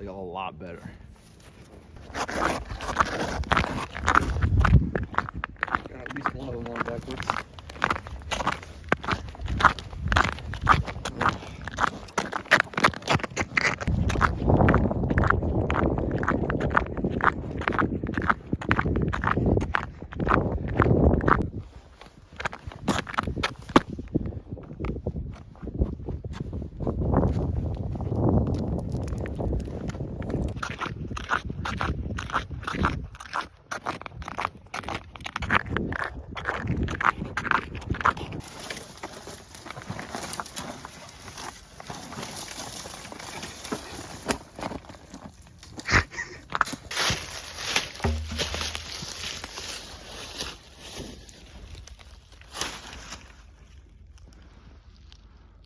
like a lot better. Got at least one of them on backwards.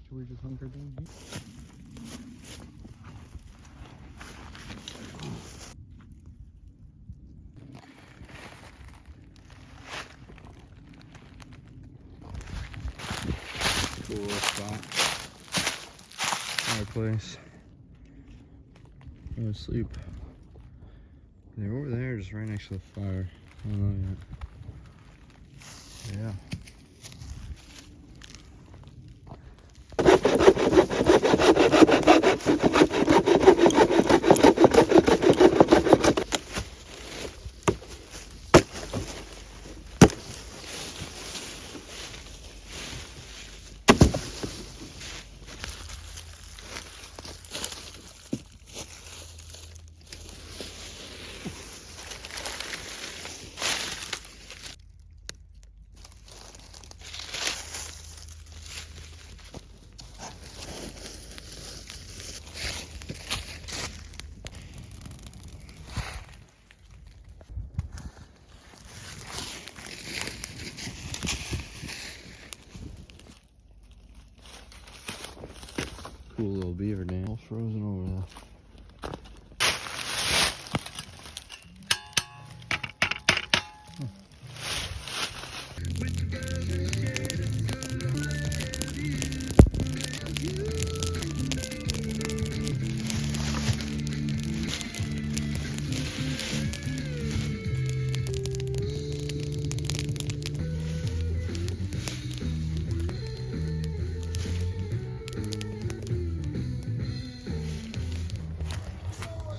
Should we just hunker down here? Cool little spot. Fireplace. Go to sleep. They're over there, just right next to the fire. I don't know yet. Yeah. Cool little beaver dam, all frozen over there.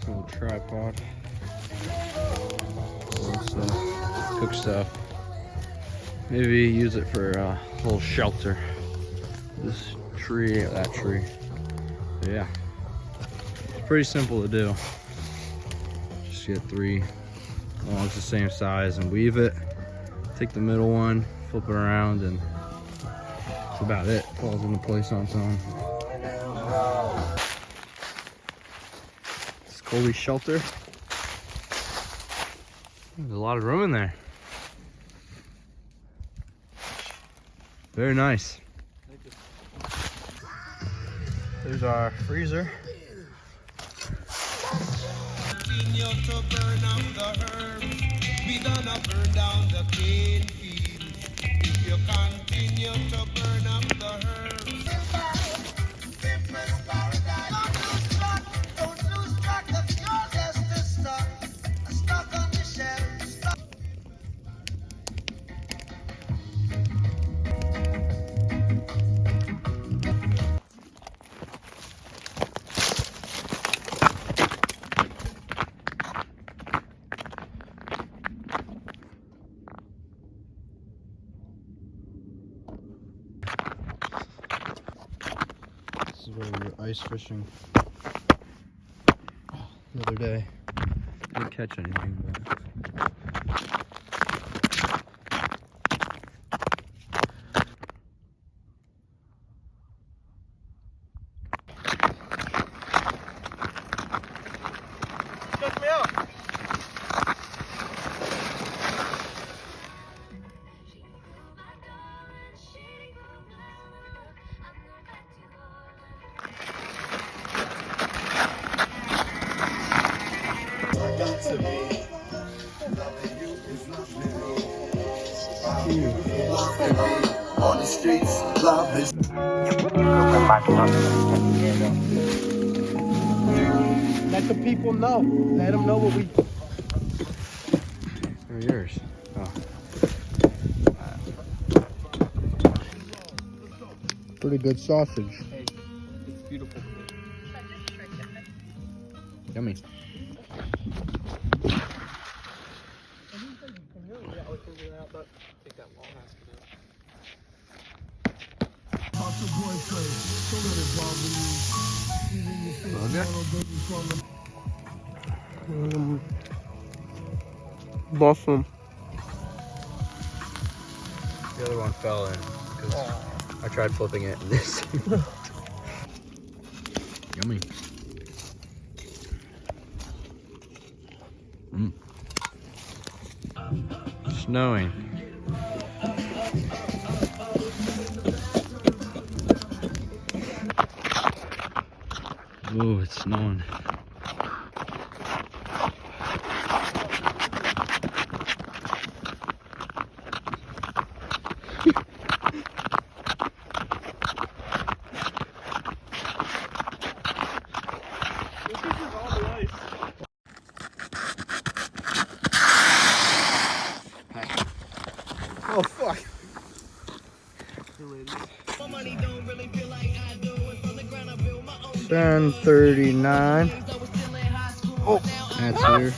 Little tripod, little stuff, cook stuff. Maybe use it for a little shelter. This tree or that tree. But yeah, it's pretty simple to do. Just get 3 logs the same size and weave it. Take the middle one, flip it around, and that's about it. Falls into place on its own. Colby shelter. There's a lot of room in there. Very nice. There's our freezer. Continue to burn up the herbs. We gonna burn down the cane fields. If you continue to burn up the herbs. This is where we were ice fishing the other day. Didn't catch anything, but check me out. On the streets, love is. Let the people know. Let them know what we. They're yours. Oh. Pretty good sausage. Hey, it's beautiful. Yummy. Buff 'em. The other one fell in because I tried flipping it and this. Yummy. Snowing. Ooh, it's snowing. Oh fuck. 10:39. Oh, that's here.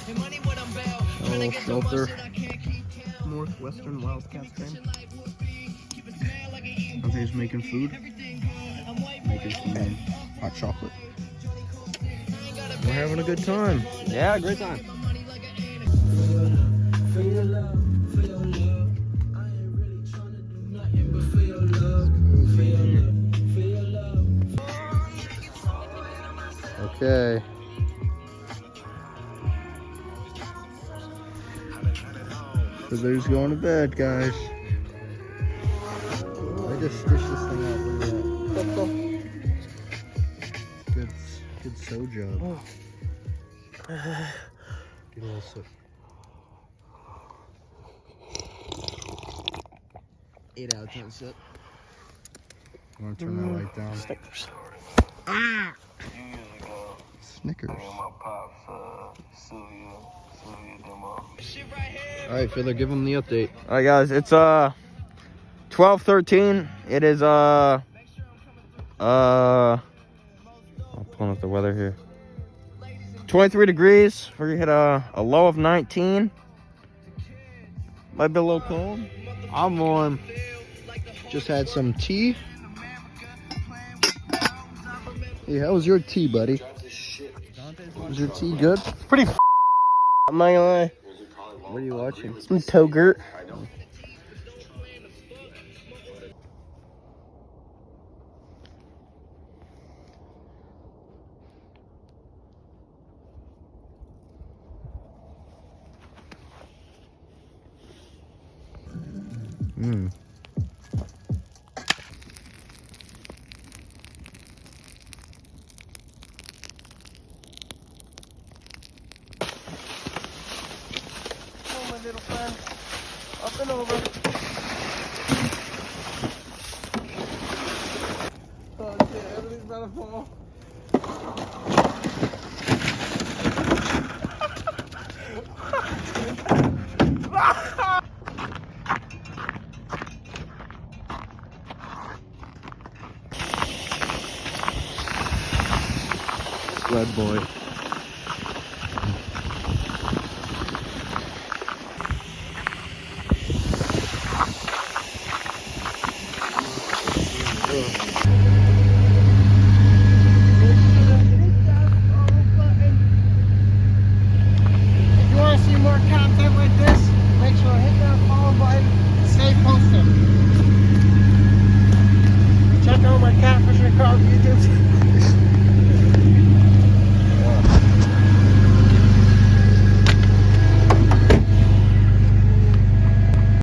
Oh, shelter. Northwestern Wildcats game. I think he's making food. Making some hot chocolate. We're having a good time. Yeah, great time. Okay. So there's going to bed, guys. I just stitched this thing out. Look at that. Good sew job. Get a little sip. 8 out of 10 sip. I'm gonna turn that light down. Snickers. Ah! Snickers. Alright, Fiddler, give them the update. Alright guys, it's 12:13. It is I'm pulling up the weather here. 23 degrees. We're gonna hit a low of 19. Might be a little cold. I'm warm. Just had some tea. Hey, how was your tea, buddy? Was your tea good? Pretty I'm not gonna lie. What are you watching? Some Togurt. Mmm. Oh, my little friend. Up and over. Oh shit, everything's about to fall. Red boy.